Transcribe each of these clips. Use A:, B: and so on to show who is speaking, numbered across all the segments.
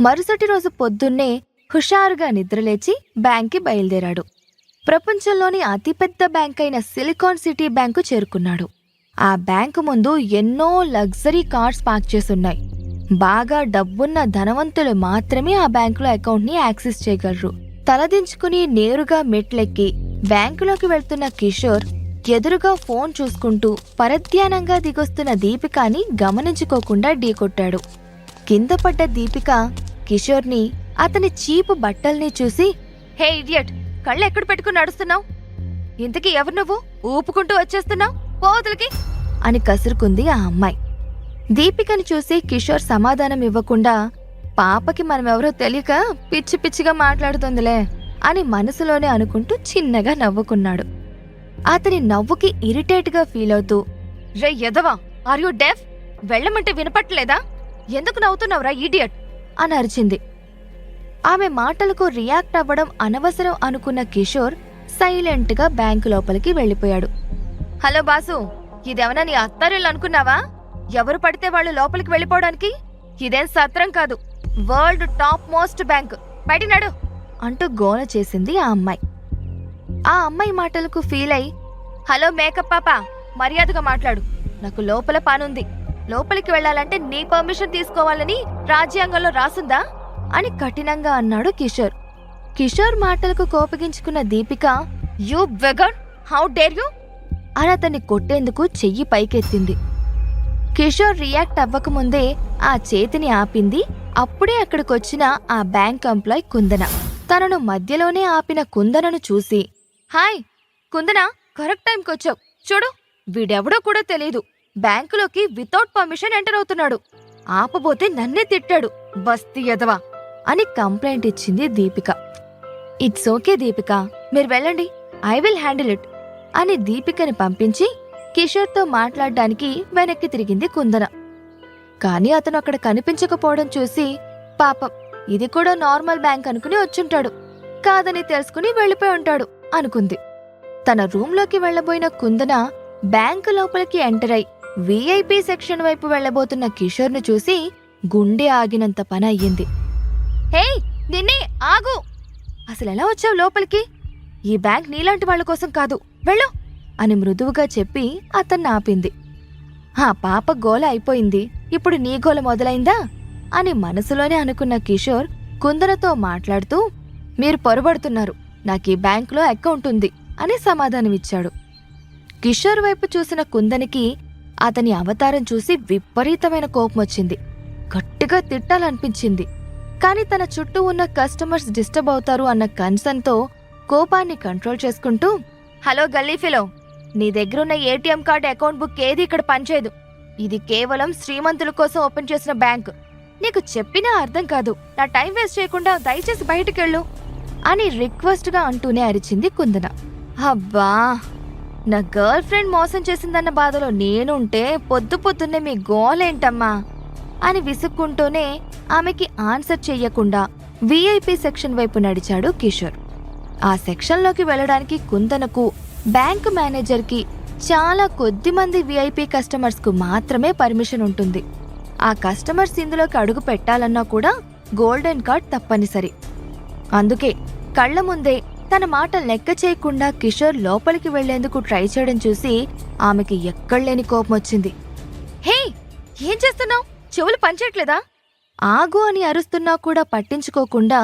A: మరుసటి రోజు పొద్దున్నే హుషారుగా నిద్రలేచి బ్యాంక్కి బయలుదేరాడు. ప్రపంచంలోని అతిపెద్ద బ్యాంక్ అయిన సిలికాన్ సిటీ బ్యాంకు చేరుకున్నాడు. ఆ బ్యాంకు ముందు ఎన్నో లగ్జరీ కార్స్ పార్క్ చేసున్నాయి. బాగా డబ్బున్న ధనవంతులు మాత్రమే ఆ బ్యాంకులో అకౌంట్ని యాక్సెస్ చేయగలరు. తలదించుకుని నేరుగా మెట్లెక్కి బ్యాంకులోకి వెళ్తున్న కిషోర్ ఎదురుగా ఫోన్ చూసుకుంటూ పరధ్యానంగా దిగొస్తున్న దీపికాని గమనించుకోకుండా ఢీకొట్టాడు. కింద పడ్డ దీపిక కిషోర్ని, అతని చీపు బట్టల్ని చూసి, హే ఇడియట్, కళ్ళెక్కడ పెట్టుకుని నడుస్తున్నావు? ఇంతకీ ఎవరు నువ్వు? ఊపుకుంటూ వచ్చేస్తున్నావు, పోవతలకి అని కసురుకుంది ఆ అమ్మాయి. దీపికని చూసి కిషోర్ సమాధానం ఇవ్వకుండా, పాపకి మనమెవరో తెలియక పిచ్చి పిచ్చిగా మాట్లాడుతుందిలే అని మనసులోనే అనుకుంటూ చిన్నగా నవ్వుకున్నాడు. అతని నవ్వుకి ఇరిటేట్గా ఫీల్ అవుతూ, రే ఎదవా, ఆర్ యూ డెఫ్? వెళ్ళమంటే వినపట్లేదా? ఎందుకు నవ్వుతున్నావురా ఈడియట్ అని అరిచింది. ఆమె మాటలకు రియాక్ట్ అవ్వడం అనవసరం అనుకున్న కిషోర్ సైలెంట్గా బ్యాంకు లోపలికి వెళ్ళిపోయాడు. హలో బాసు, ఇదేమన్నా నీ అత్తారిల్లు అనుకున్నావా? ఎవరు పడితే వాళ్ళు లోపలికి వెళ్ళిపోవడానికి? ఇదేం సత్రం కాదు, వరల్డ్ టాప్ మోస్ట్ బ్యాంక్, బయటినాడు అంటూ గోల చేసింది ఆ అమ్మాయి. ఆ అమ్మాయి మాటలకు ఫీల్ అయి, హలో మేకప్ పాప, మర్యాదగా మాట్లాడు, నాకు లోపల పనుంది, లోపలికి వెళ్లాలంటే నీ పర్మిషన్ తీసుకోవాలని రాజ్యాంగంలో రాసుందా అని కఠినంగా అన్నాడు కిషోర్. కిషోర్ మాటలకు కోపగించుకున్న Deepika, you beggar, how dare you అని అతన్ని కొట్టేందుకు చెయ్యి పైకెత్తింది. కిషోర్ రియాక్ట్ అవ్వకముందే ఆ చేతిని ఆపింది. అప్పుడే అక్కడికొచ్చిన ఆ బ్యాంక్ ఎంప్లాయ్ కుందన. తనను మధ్యలోనే ఆపిన కుందనను చూసి, హాయ్ కుందన, కరెక్ట్ టైంకొచ్చావు. చూడు, వీడెవడో కూడా తెలీదు, బ్యాంకులోకి వితౌట్ పర్మిషన్ ఎంటర్ అవుతున్నాడు, ఆపబోతే నన్నే తిట్టాడు, బస్తీ ఎదవా అని కంప్లైంట్ ఇచ్చింది దీపిక. ఇట్స్ ఓకే దీపిక, మీరు వెళ్ళండి, ఐ విల్ హ్యాండిల్ ఇట్ అని దీపికని పంపించి కిషోర్తో మాట్లాడడానికి వెనక్కి తిరిగింది కుందన. కాని అతను అక్కడ కనిపించకపోవడం చూసి, పాపం ఇది కూడా నార్మల్ బ్యాంక్ అనుకుని వచ్చుంటాడు, కాదని తెలుసుకుని వెళ్ళిపోయి ఉంటాడు అనుకుంది. తన రూంలోకి వెళ్లబోయిన కుందన బ్యాంకు లోపలికి ఎంటర్ అయి విఐపి సెక్షన్ వైపు వెళ్లబోతున్న కిషోర్ను చూసి గుండె ఆగినంత పని అయ్యింది. హే నిన్నే, ఆగు, అసలెలా వచ్చావు లోపలికి? ఈ బ్యాంక్ నీలాంటి వాళ్ల కోసం కాదు, వెళ్ళు అని మృదువుగా చెప్పి అతన్ని ఆపింది. ఆ పాప గోల అయిపోయింది, ఇప్పుడు నీ గోల మొదలైందా అని మనసులోనే అనుకున్న కిషోర్ కుందనతో మాట్లాడుతూ, మీరు పొరబడుతున్నారు, నాకీ బ్యాంకులో అకౌంట్ ఉంది అని సమాధానమిచ్చాడు. కిషోర్ వైపు చూసిన కుందనికి అతని అవతారం చూసి విపరీతమైన కోపమొచ్చింది. గట్టిగా తిట్టాలనిపించింది. కాని తన చుట్టూ ఉన్న కస్టమర్స్ డిస్టర్బ్ అవుతారు అన్న కన్సర్న్తో కోపాన్ని కంట్రోల్ చేసుకుంటూ, హలో గల్లీఫిలో, నీ దగ్గరున్న ఏటీఎం కార్డు అకౌంట్ బుక్ ఏది ఇక్కడ పనిచేయదు, ఇది కేవలం శ్రీమంతుల కోసం ఓపెన్ చేసిన బ్యాంక్, నీకు చెప్పినా అర్థం కాదు, నా టైం వేస్ట్ చేయకుండా దయచేసి బయటికెళ్ళు అని రిక్వెస్ట్గా అంటూనే అరిచింది కుందన. అబ్బా, నా గర్ల్ ఫ్రెండ్ మోసం చేసిందన్న బాధలో నేనుంటే పొద్దు పొద్దున్నే మీ గోలేంటమ్మా అని విసుక్కుంటూనే ఆమెకి ఆన్సర్ చెయ్యకుండా విఐపి సెక్షన్ వైపు నడిచాడు కిషోర్. ఆ సెక్షన్లోకి వెళ్లడానికి కుందనకు, బ్యాంకు మేనేజర్కి, చాలా కొద్ది మంది విఐపి కస్టమర్స్కు మాత్రమే పర్మిషన్ ఉంటుంది. ఆ కస్టమర్స్ ఇందులోకి అడుగు పెట్టాలన్నా కూడా గోల్డెన్ కార్డ్ తప్పనిసరి. అందుకే కళ్ల ముందే తన మాటలు లెక్క చేయకుండా కిషోర్ లోపలికి వెళ్లేందుకు ట్రై చేయడం చూసి ఆమెకి ఎక్కడలేని కోపమొచ్చింది. హే, ఏం చేస్తున్నావు? చెవులు పనిచేయట్లేదా? ఆగు అని అరుస్తున్నా కూడా పట్టించుకోకుండా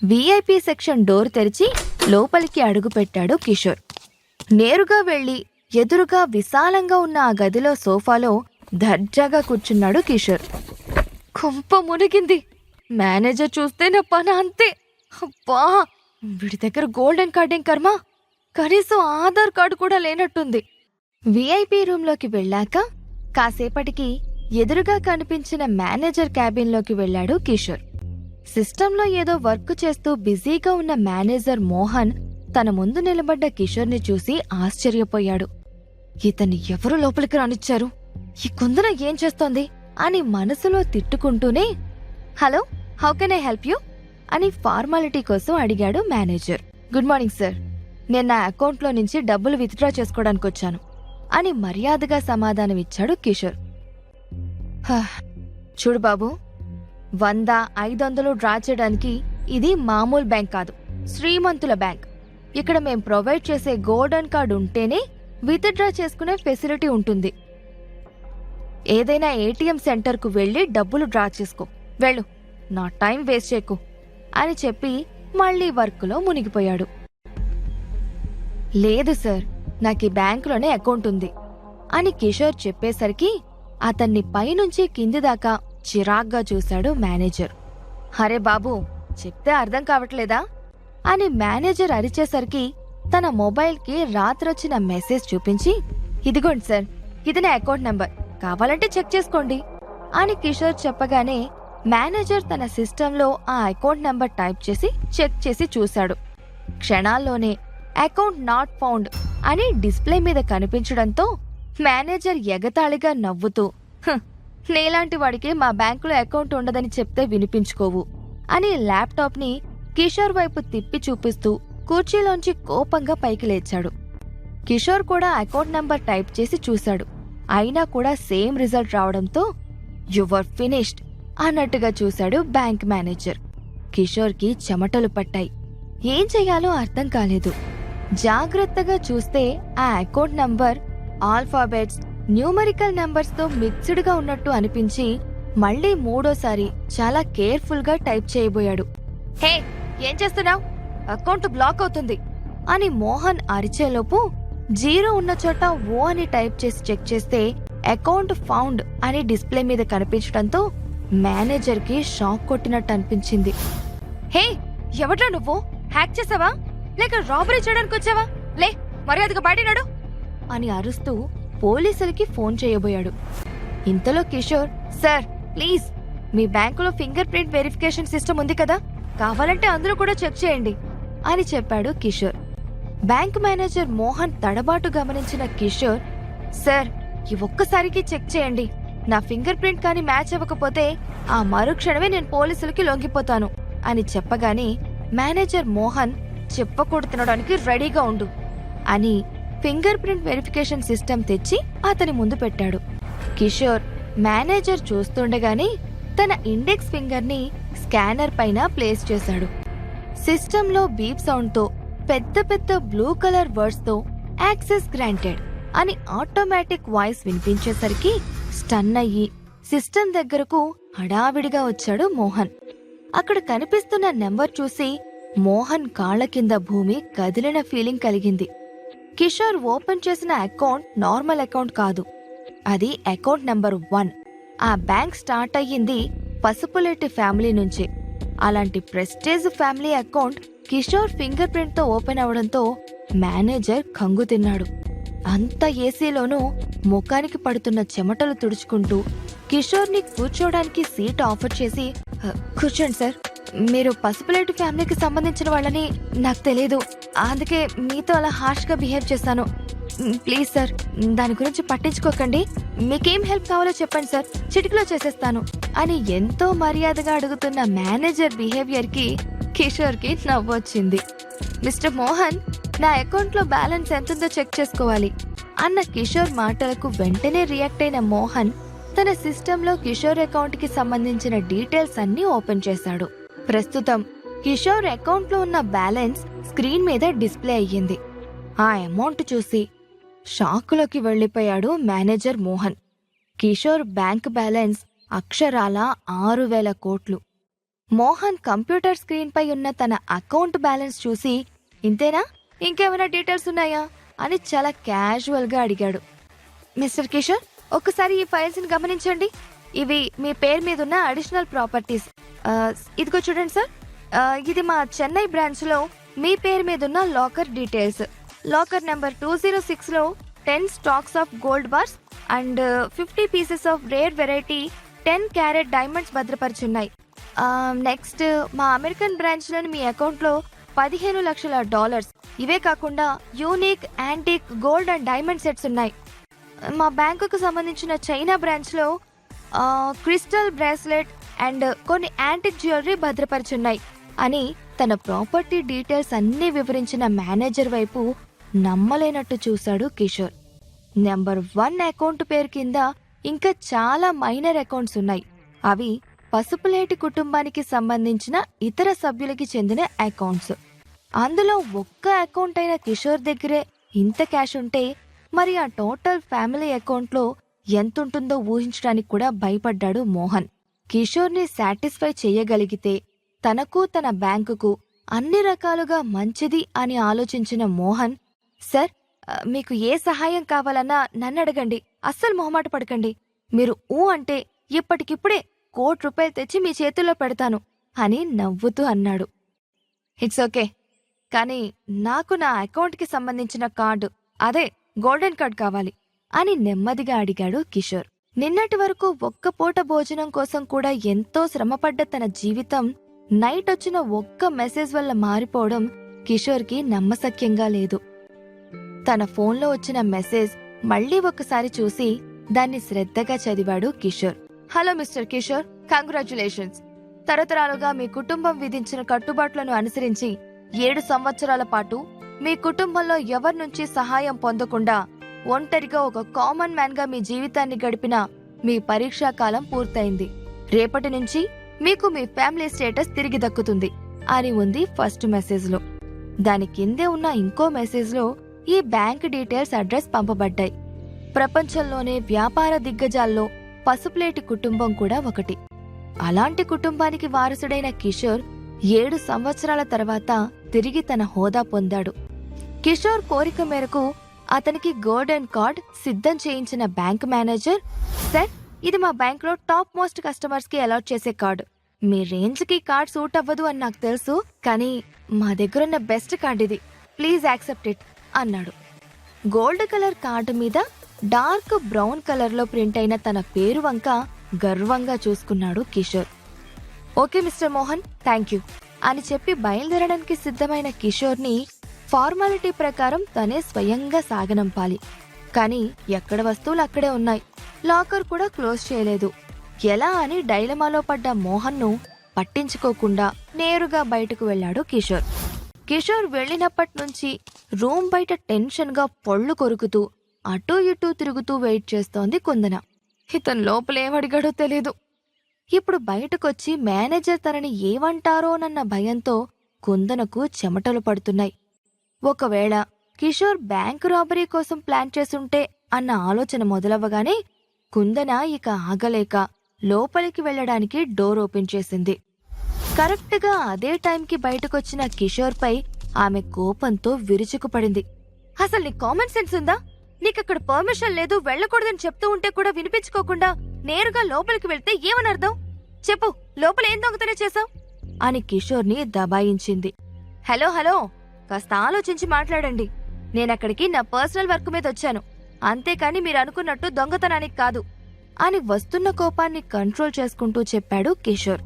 A: విఐపి సెక్షన్ డోర్ తెరిచి లోపలికి అడుగుపెట్టాడు కిషోర్. నేరుగా వెళ్లి ఎదురుగా విశాలంగా ఉన్న ఆ గదిలో సోఫాలో దర్జాగా కూర్చున్నాడు కిషోర్. కొంప మునిగింది. మేనేజర్ చూస్తే నా పని అంతే. అబ్బా, వీడి దగ్గర గోల్డెన్ కార్డేం కర్మ, కనీసం ఆధార్ కార్డు కూడా లేనట్టుంది. విఐపి రూంలోకి వెళ్ళాక కాసేపటికి ఎదురుగా కనిపించిన మేనేజర్ క్యాబిన్లోకి వెళ్లాడు కిషోర్. సిస్టంలో ఏదో వర్క్ చేస్తూ బిజీగా ఉన్న మేనేజర్ మోహన్ తన ముందు నిలబడ్డ కిషోర్ని చూసి ఆశ్చర్యపోయాడు. ఇతన్ని ఎవరు లోపలికి రానిచ్చారు? ఈ కుందన ఏం చేస్తోంది అని మనసులో తిట్టుకుంటూనే, hello, how can I help you అని ఫార్మాలిటీ కోసం అడిగాడు మేనేజర్. గుడ్ మార్నింగ్ సార్, నేను నా అకౌంట్లో నుంచి డబ్బులు విత్డ్రా చేసుకోవడానికి వచ్చాను అని మర్యాదగా సమాధానమిచ్చాడు కిషోర్. చూడు బాబు, 100, 500 డ్రా చేయడానికి ఇది మామూలు బ్యాంక్ కాదు, శ్రీమంతుల బ్యాంక్. ఇక్కడ మేం ప్రొవైడ్ చేసే గోల్డెన్ కార్డ్ ఉంటేనే విత్డ్రా చేసుకునే ఫెసిలిటీ ఉంటుంది. ఏదైనా ఏటీఎం సెంటర్కు వెళ్ళి డబ్బులు డ్రా చేసుకో, వెళ్ళు, నా టైం వేస్ట్ చేయకు అని చెప్పి మళ్లీ వర్క్లో మునిగిపోయాడు. లేదు సార్, నాకు ఈ బ్యాంకులోనే అకౌంట్ ఉంది అని కిషోర్ చెప్పేసరికి అతన్ని పైనుంచి కింది దాకా చిరాగ్గా చూశాడు మేనేజర్. అరే బాబూ, చెప్తే అర్థం కావట్లేదా అని మేనేజర్ అరిచేసరికి తన మొబైల్కి రాత్రొచ్చిన మెసేజ్ చూపించి, ఇదిగోండి సార్, ఇది నా అకౌంట్ నంబర్, కావాలంటే చెక్ చేసుకోండి అని కిషోర్ చెప్పగానే మేనేజర్ తన సిస్టంలో ఆ అకౌంట్ నంబర్ టైప్ చేసి చెక్ చేసి చూశాడు. క్షణాల్లోనే అకౌంట్ నాట్ ఫౌండ్ అని డిస్ప్లే మీద కనిపించడంతో మేనేజర్ ఎగతాళిగా నవ్వుతూ, నీలాంటి వాడికి మా బ్యాంకులో అకౌంట్ ఉండదని చెప్తే వినిపించుకోవు అని ల్యాప్టాప్ని కిషోర్ వైపు తిప్పి చూపిస్తూ కుర్చీలోంచి కోపంగా పైకి లేచాడు. కిషోర్ కూడా అకౌంట్ నంబర్ టైప్ చేసి చూశాడు. అయినా కూడా సేమ్ రిజల్ట్ రావడంతో యువర్ ఫినిష్డ్ అన్నట్టుగా చూశాడు బ్యాంక్ మేనేజర్. కిషోర్కి చెమటలు పట్టాయి. ఏం చెయ్యాలో అర్థం కాలేదు. జాగ్రత్తగా చూస్తే ఆ account number alphabets, numerical numbers తో మిక్స్డ్ గా ఉన్నట్టు అనిపించి మళ్లీ మూడోసారి చాలా కేర్ఫుల్ గా టైప్ చేయబోయాడు. హే, ఏం చేస్తున్నావ్? అకౌంట్ బ్లాక్ అవుతుంది అని మోహన్ అరిచేలోపు 0 ఉన్న చోట ఓ అని టైప్ చేసి చెక్ చేస్తే అకౌంట్ ఫౌండ్ అని డిస్ప్లే మీద కనిపించడంతో మేనేజర్ కి షాక్ కొట్టినట్టు అనిపించింది. హే, ఎవడ్రా నువ్వు? హ్యాక్ చేసావా లేక రాబరీ చేయడానికి వచ్చావా? లే, మర్యాదగా బయటనాడు అని అరుస్తూ పోలీసులకి ఫోన్ చేయబోయాడు. ఇంతలో కిషోర్, సార్ ప్లీజ్, మీ బ్యాంకులో ఫింగర్ ప్రింట్ వెరిఫికేషన్ సిస్టమ్ ఉంది కదా, కావాలంటే అందులో కూడా చెక్ చేయండి అని చెప్పాడు కిషోర్. బ్యాంక్ మేనేజర్ మోహన్ తడబాటు గమనించిన కిషోర్, సార్ ఈ ఒక్కసారికి చెక్ చేయండి, నా ఫింగర్ ప్రింట్ కానీ మ్యాచ్ అవ్వకపోతే ఆ మరుక్షణమే నేను పోలీసులకి లొంగిపోతాను అని చెప్పగానే మేనేజర్ మోహన్ చెప్పకూడదు తినడానికి రెడీగా ఉండు అని ఫింగర్ ప్రింట్ వెరిఫికేషన్ సిస్టమ్ తెచ్చి అతని ముందు పెట్టాడు. కిషోర్ మేనేజర్ చూస్తుండగానే తన ఇండెక్స్ ఫింగర్ ని స్కానర్ పైన ప్లేస్ చేశాడు. సిస్టంలో బీప్ సౌండ్ తో పెద్ద పెద్ద బ్లూ కలర్ వర్డ్స్ తో యాక్సెస్ గ్రాంటెడ్ అని ఆటోమేటిక్ వాయిస్ వినిపించేసరికి స్టన్ అయ్యి సిస్టమ్ దగ్గరకు హడావిడిగా వచ్చాడు మోహన్. అక్కడ కనిపిస్తున్న నెంబర్ చూసి మోహన్ కాళ్ల కింద భూమి కదిలిన ఫీలింగ్ కలిగింది. కిషోర్ ఓపెన్ చేసిన అకౌంట్ నార్మల్ అకౌంట్ కాదు, అది అకౌంట్ నంబర్ 1. ఆ బ్యాంక్ స్టార్ట్ అయ్యింది పసుపులేటి ఫ్యామిలీ నుంచే. అలాంటి prestige family account Kishore finger print తో ఓపెన్ అవడంతో మేనేజర్ కంగు తిన్నాడు. అంత ఏసీలోనూ ముఖానికి పడుతున్న చెమటలు తుడుచుకుంటూ కిషోర్ ని కూర్చోడానికి సీట్ ఆఫర్ చేసి, కూర్చోండి సార్, మీరు పసుపులేటి ఫ్యామిలీకి సంబంధించిన వాళ్ళని నాకు తెలియదు, అందుకే మీతో అలా హార్ష్ గా బిహేవ్ చేశాను, ప్లీజ్ సార్ దాని గురించి పట్టించుకోకండి, మీకేం హెల్ప్ కావాలో చెప్పండి సార్, చిటికలో చేసేస్తాను అని ఎంతో మర్యాదగా అడుగుతున్న మేనేజర్ బిహేవియర్ కి కిషోర్ కి నవ్వొచ్చింది. మిస్టర్ మోహన్, నా అకౌంట్ లో బ్యాలెన్స్ ఎంతుందో చెక్ చేసుకోవాలి అన్న కిషోర్ మాటలకు వెంటనే రియాక్ట్ అయిన మోహన్ తన సిస్టంలో కిషోర్ అకౌంట్ కి సంబంధించిన డీటెయిల్స్ అన్ని ఓపెన్ చేశాడు. ప్రస్తుతం కిషోర్ అకౌంట్ లో ఉన్న బ్యాలెన్స్ స్క్రీన్ మీద డిస్ప్లే అయ్యింది. ఆ అమౌంట్ చూసి షాకులోకి వెళ్లిపోయాడు manager Mohan. Kishore bank balance అక్షరాల 6,000 కోట్లు. మోహన్ కంప్యూటర్ స్క్రీన్ పై ఉన్న తన అకౌంట్ బ్యాలెన్స్ చూసి, ఇంతేనా, ఇంకేమైనా డీటెయిల్స్ ఉన్నాయా అని చాలా క్యాజువల్ గా అడిగాడు. మిస్టర్ కిషోర్, ఒక్కసారి ఈ ఫైల్స్ ని గమనించండి, ఇవి మీ పేరు మీద ఉన్న అడిషనల్ ప్రాపర్టీస్. ఇదిగో చూడండి సార్, ఇది మా చెన్నై బ్రాంచ్ లో మీ పేరు మీద ఉన్న లాకర్ డీటెయిల్స్. లాకర్ నెంబర్ 206 లో 10 stocks of gold bars and 50 pieces of rare variety 10 carat diamonds భద్రపరుచున్నాయి. నెక్స్ట్ మా అమెరికన్ బ్రాంచ్ లోని మీ అకౌంట్ లో $15 లక్షల. ఇవే కాకుండా unique antique gold and diamond sets ఉన్నాయి. మా బ్యాంకుకు సంబంధించిన చైనా బ్రాంచ్ లో క్రిస్టల్ బ్రేస్లెట్ అండ్ కొన్ని యాంటిక్ జ్యువెలరీ భద్రపరుచున్నాయి అని తన ప్రాపర్టీ డీటెయిల్స్ అన్ని వివరించిన మేనేజర్ వైపు నమ్మలేనట్టు చూశాడు కిషోర్. నెంబర్ 1 అకౌంట్ పేరు కింద ఇంకా చాలా మైనర్ అకౌంట్స్ ఉన్నాయి. అవి పసుపులేటి కుటుంబానికి సంబంధించిన ఇతర సభ్యులకి చెందిన అకౌంట్స్. అందులో ఒక్క అకౌంట్ అయిన కిషోర్ దగ్గరే ఇంత క్యాష్ ఉంటే మరి ఆ టోటల్ ఫ్యామిలీ అకౌంట్లో ఎంతుంటుందో ఊహించడానికి కూడా భయపడ్డాడు మోహన్. కిషోర్ని సాటిస్ఫై చెయ్యగలిగితే తనకు తన బ్యాంకుకు అన్ని రకాలుగా మంచిది అని ఆలోచించిన మోహన్, సార్, మీకు ఏ సహాయం కావాలన్నా నన్ను అడగండి, అస్సలు మొహమాట పడకండి. మీరు అంటే ఇప్పటికిప్పుడే ₹1,00,00,000 తెచ్చి మీ చేతుల్లో పెడతాను అని నవ్వుతూ అన్నాడు. ఇట్స్ ఓకే, కానీ నాకు నా అకౌంట్కి సంబంధించిన కార్డు, అదే గోల్డెన్ కార్డ్ కావాలి అని నెమ్మదిగా అడిగాడు కిషోర్. నిన్నటి వరకు ఒక్క పూట భోజనం కోసం కూడా ఎంతో శ్రమపడ్డ తన జీవితం నైట్ వచ్చిన ఒక్క మెసేజ్ వల్ల మారిపోవడం కిషోర్కి నమ్మశక్యంగా లేదు. తన ఫోన్లో వచ్చిన మెసేజ్ మళ్లీ ఒక్కసారి చూసి దాన్ని శ్రద్ధగా చదివాడు Kishore. Hello mister Kishore, congratulations. తరతరాలుగా మీ కుటుంబం విధించిన కట్టుబాట్లను అనుసరించి 7 సంవత్సరాల పాటు మీ కుటుంబంలో ఎవరి నుంచి సహాయం పొందకుండా ఒంటరిగా ఒక కామన్ మ్యాన్ గా మీ జీవితాన్ని గడిపిన మీ పరీక్షా కాలం పూర్తయింది. రేపటి నుంచి మీకు మీ ఫ్యామిలీ స్టేటస్ తిరిగి దక్కుతుంది అని ఉంది ఫస్ట్ మెసేజ్ లో. దాని కిందే ఉన్న ఇంకో మెసేజ్ లో ఈ బ్యాంక్ డీటెయిల్స్, అడ్రస్ పంపబడ్డాయి. ప్రపంచంలోనే వ్యాపార దిగ్గజాల్లో పసుపులేటి కుటుంబం కూడా ఒకటి. అలాంటి కుటుంబానికి వారసుడైన కిషోర్ 7 సంవత్సరాల తర్వాత తిరిగి తన హోదా పొందాడు. కిషోర్ కోరిక మేరకు అతనికి గోల్డెన్ కార్డ్ సిద్ధం చేయించిన బ్యాంక్ మేనేజర్, సార్, ఇది మా బ్యాంక్లో టాప్ మోస్ట్ కస్టమర్స్ కి అలాట్ చేసే కార్డు. మీ రేంజ్ కి కార్డ్ సూట్ అవ్వదు అని నాకు తెలుసు, కానీ మా దగ్గరున్న బెస్ట్ కార్డ్ ఇది, ప్లీజ్ యాక్సెప్ట్ ఇట్ అన్నాడు. గోల్డ్ కలర్ కార్డు మీద డార్క్ బ్రౌన్ కలర్లో ప్రింట్ అయిన తన పేరు వంక గర్వంగా చూసుకున్నాడు Kishore. Okay mister Mohan, thank you అని చెప్పి బయలుదేరడానికి సిద్ధమైన కిషోర్ని ఫార్మాలిటీ ప్రకారం తనే స్వయంగా సాగనంపాలి. కానీ ఎక్కడ వస్తువులు అక్కడే ఉన్నాయి, లాకర్ కూడా క్లోజ్ చేయలేదు. ఎలా అని డైలమాలో పడ్డ మోహన్ను పట్టించుకోకుండా నేరుగా బయటకు వెళ్లాడు కిషోర్. కిషోర్ వెళ్లినప్పట్నుంచి రూమ్ బయట టెన్షన్గా పొళ్లు కొరుకుతూ అటూ ఇటూ తిరుగుతూ వెయిట్ చేస్తోంది కుందన. ఇతను లోపలేమడిగాడో తెలీదు. ఇప్పుడు బయటకొచ్చి మేనేజర్ తనని ఏమంటారోనన్న భయంతో కుందనకు చెమటలు పడుతున్నాయి. ఒకవేళ కిషోర్ బ్యాంకు రాబరీ కోసం ప్లాన్ చేసుంటే అన్న ఆలోచన మొదలవ్వగానే కుందన ఇక ఆగలేక లోపలికి వెళ్లడానికి డోర్ ఓపెన్ చేసింది. కరెక్ట్గా అదే టైంకి బయటకొచ్చిన కిషోర్పై ఆమె కోపంతో విరుచుకుపడింది. అసలు నీ కామన్ సెన్స్ ఉందా? నీకక్కడ పర్మిషన్ లేదు, వెళ్లకూడదని చెప్తూ ఉంటే కూడా వినిపించుకోకుండా నేరుగా లోపలికి వెళ్తే ఏమనర్థం? చెప్పు, లోపల ఏం దొంగతనం చేశావు అని కిషోర్ని దబాయించింది. హలో హలో, కాస్త ఆలోచించి మాట్లాడండి. నేనక్కడికి నా పర్సనల్ వర్క్ మీద వచ్చాను, అంతేకాని మీరు అనుకున్నట్టు దొంగతనానికి కాదు అని వస్తున్న కోపాన్ని కంట్రోల్ చేసుకుంటూ చెప్పాడు కిషోర్.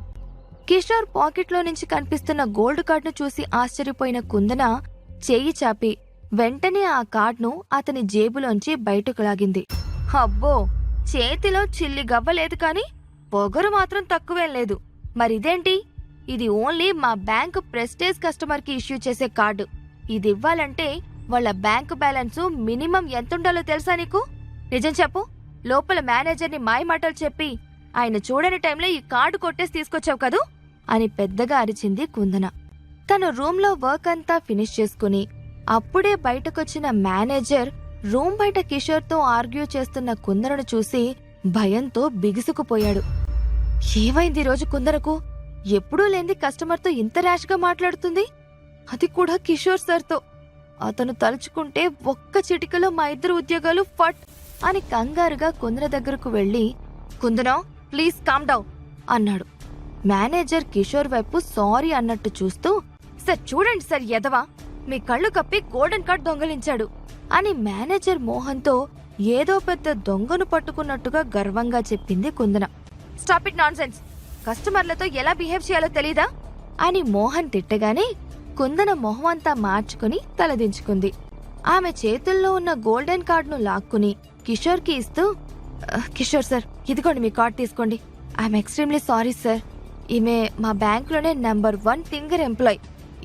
A: కిషోర్ పాకెట్లో నుంచి కనిపిస్తున్న గోల్డ్ కార్డును చూసి ఆశ్చర్యపోయిన కుందన చెయ్యి చాపి వెంటనే ఆ కార్డును అతని జేబులోంచి బయటకు లాగింది. అబ్బో, చేతిలో చిల్లి గవ్వలేదు కాని పొగరు మాత్రం తక్కువేం లేదు. మరిదేంటి? ఇది ఓన్లీ మా బ్యాంకు ప్రెస్టేజ్ కస్టమర్ కి ఇష్యూ చేసే కార్డు. ఇది ఇవ్వాలంటే వాళ్ళ బ్యాంకు బ్యాలెన్స్ మినిమం ఎంతుండాలో తెలుసా నీకు? నిజం చెప్పు, లోపల మేనేజర్ని మాయమాటలు చెప్పి ఆయన చూడని టైంలో ఈ కార్డు కొట్టేసి తీసుకొచ్చావు కదూ అని పెద్దగా అరిచింది కుందన. తను రూమ్లో వర్క్ అంతా ఫినిష్ చేసుకుని అప్పుడే బయటకొచ్చిన మేనేజర్ రూమ్ బయట కిషోర్తో ఆర్గ్యూ చేస్తున్న కుందనను చూసి భయంతో బిగుసుకుపోయాడు. ఏమైంది రోజు కుందనకు? ఎప్పుడూ లేంది కస్టమర్తో ఇంత ర్యాష్గా మాట్లాడుతుంది, అది కూడా కిషోర్ సార్తో. అతను తలుచుకుంటే ఒక్క చిటికలో మా ఇద్దరు ఉద్యోగాలు ఫట్ అని కంగారుగా కుందన దగ్గరకు వెళ్లి, కుందన ప్లీజ్ కామ్ డౌన్ అన్నాడు. మేనేజర్ కిషోర్ వైపు సారీ అన్నట్టు చూస్తూ, సార్ చూడండి సార్, ఎదవా మీ కళ్ళు కప్పి గోల్డెన్ కార్డ్ దొంగలించాడు అని మేనేజర్ మోహన్తో ఏదో పెద్ద దొంగను పట్టుకున్నట్టుగా గర్వంగా చెప్పింది కుందన. స్టాప్ ఇట్ నాన్సెన్స్, కస్టమర్లతో ఎలా బిహేవ్ చేయాలో తెలీదా అని మోహన్ తిట్టగానే కుందన మొహమంతా మార్చుకుని తలదించుకుంది. ఆమె చేతుల్లో ఉన్న గోల్డెన్ కార్డును లాక్కుని కిషోర్కి ఇస్తూ, కిషోర్ సార్, ఇదిగోండి మీ కార్డ్ తీసుకోండి. ఐఎమ్ ఎక్స్ట్రీమ్లీ సారీ సార్, ఈమె మా బ్యాంకులోనే నెంబర్ 1 టింగర్ ఎంప్లాయ్,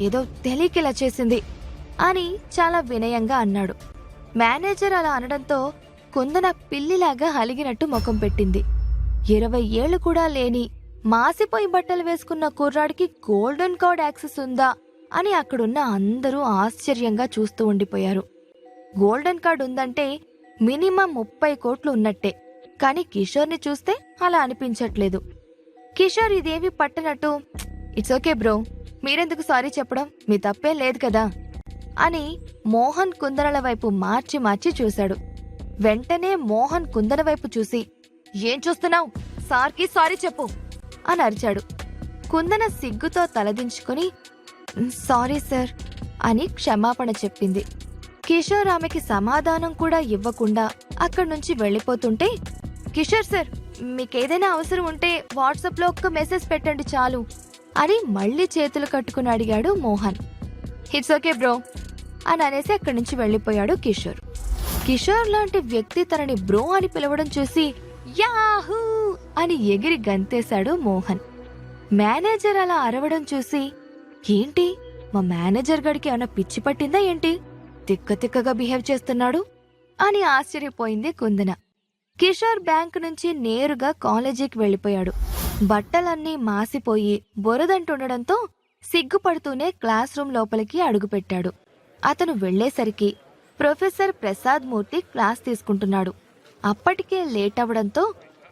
A: ఏదో తెలియకిలా చేసింది అని చాలా వినయంగా అన్నాడు. మేనేజర్ అలా అనడంతో కుందన పిల్లిలాగా అలిగినట్టు ముఖం పెట్టింది. 20 ఏళ్లు కూడా లేని మాసిపోయి బట్టలు వేసుకున్న కుర్రాడికి గోల్డెన్ కార్డ్ యాక్సెస్ ఉందా అని అక్కడున్న అందరూ ఆశ్చర్యంగా చూస్తూ ఉండిపోయారు. గోల్డెన్ కార్డ్ ఉందంటే మినిమం 30 కోట్లు ఉన్నట్టే. కాని కిషోర్ని చూస్తే అలా అనిపించట్లేదు. కిషోర్ ఇదేవి పట్టనట్టు, ఇట్స్ ఓకే బ్రో, మీరెందుకు సారీ చెప్పడం, మీ తప్పేం లేదు కదా అని మోహన్ కుందనల వైపు మార్చి మార్చి చూశాడు. వెంటనే మోహన్ కుందన వైపు చూసి, ఏం చూస్తున్నావు, సార్కి సారీ చెప్పు అని అరిచాడు. కుందన సిగ్గుతో తలదించుకుని సారీ సార్ అని క్షమాపణ చెప్పింది. కిషోర్ ఆమెకి సమాధానం కూడా ఇవ్వకుండా అక్కడి నుంచి వెళ్ళిపోతుంటే, కిషోర్ సార్, మీకేదైనా అవసరం ఉంటే వాట్సాప్లో ఒక్క మెసేజ్ పెట్టండి చాలు అని మళ్లీ చేతులు కట్టుకుని అడిగాడు మోహన్. ఇట్స్ ఓకే బ్రో అని అనేసి అక్కడి నుంచి వెళ్ళిపోయాడు కిషోర్. కిషోర్ లాంటి వ్యక్తి తనని బ్రో అని పిలవడం చూసి యాహూ అని ఎగిరి గంతేశాడు మోహన్. మేనేజర్ అలా అరవడం చూసి, ఏంటి మా మేనేజర్ గడికి ఏమైనా పిచ్చి పట్టిందా ఏంటి, తిక్కగా బిహేవ్ చేస్తున్నాడు అని ఆశ్చర్యపోయింది కుందన. కిషోర్ బ్యాంకు నుంచి నేరుగా కాలేజీకి వెళ్ళిపోయాడు. బట్టలన్నీ మాసిపోయి బొరదంటుండడంతో సిగ్గుపడుతూనే క్లాస్ రూమ్ లోపలికి అడుగుపెట్టాడు. అతను వెళ్లేసరికి ప్రొఫెసర్ ప్రసాద్ మూర్తి క్లాస్ తీసుకుంటున్నాడు. అప్పటికే లేట్ అవడంతో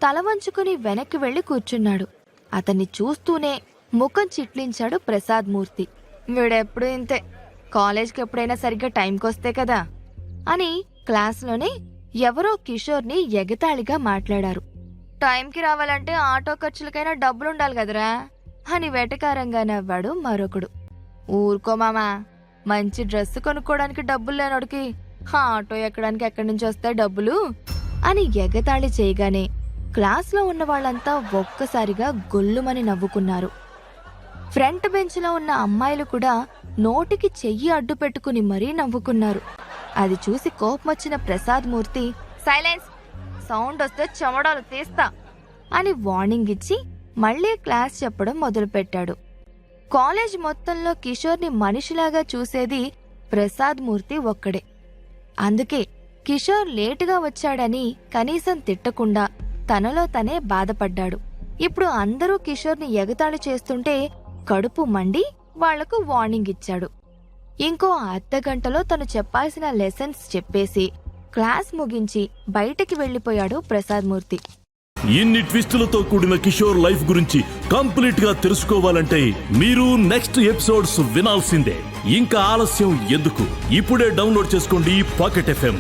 A: తల వంచుకుని వెనక్కి వెళ్లి కూర్చున్నాడు. అతన్ని చూస్తూనే ముఖం చిట్లించాడు ప్రసాద్ మూర్తి. వీడెప్పుడు ఇంతే, కాలేజ్కి ఎప్పుడైనా సరిగ్గా టైంకొస్తే కదా అని క్లాస్లోనే ఎవరో కిషోర్ని ఎగతాళిగా మాట్లాడారు. టైంకి రావాలంటే ఆటో ఖర్చులకైనా డబ్బులుండాలి కదరా అని వెటకారంగా నవ్వాడు మరొకడు. ఊరుకో మామా, మంచి డ్రెస్ కొనుక్కోవడానికి డబ్బులు లేనోడికి ఆటో ఎక్కడానికి ఎక్కడి నుంచి వస్తాయి డబ్బులు అని ఎగతాళి చేయగానే క్లాస్లో ఉన్న వాళ్ళంతా ఒక్కసారిగా గొల్లుమని నవ్వుకున్నారు. ఫ్రంట్ బెంచ్లో ఉన్న అమ్మాయిలు కూడా నోటికి చెయ్యి అడ్డు పెట్టుకుని మరీ నవ్వుకున్నారు. అది చూసి కోపమొచ్చిన ప్రసాద్ మూర్తి, సైలెన్స్, సౌండ్ వస్తే చెమడాలు తీస్తా అని వార్నింగ్ ఇచ్చి మళ్లీ క్లాస్ చెప్పడం మొదలుపెట్టాడు. కాలేజ్ మొత్తంలో కిషోర్ని మనిషిలాగా చూసేది ప్రసాద్ మూర్తి ఒక్కడే. అందుకే కిషోర్ లేటుగా వచ్చాడని కనీసం తిట్టకుండా తనలో తనే బాధపడ్డాడు. ఇప్పుడు అందరూ కిషోర్ని ఎగతాళి చేస్తుంటే కడుపు మండి వాళ్లకు వార్నింగ్ ఇచ్చాడు. ఇంకో అర్ధగంటలో తను చెప్పాల్సిన లెసన్స్ చెప్పేసి క్లాస్ ముగించి బయటికి వెళ్లిపోయాడు ప్రసాద్ మూర్తి.
B: ఇన్ని ట్విస్టులతో కూడిన కిషోర్ లైఫ్ గురించి కంప్లీట్ గా తెలుసుకోవాలంటే మీరు నెక్స్ట్ ఎపిసోడ్స్ వినాల్సిందే. ఇంకా ఆలస్యం ఎందుకు, ఇప్పుడే డౌన్లోడ్ చేసుకోండి పాకెట్ FM.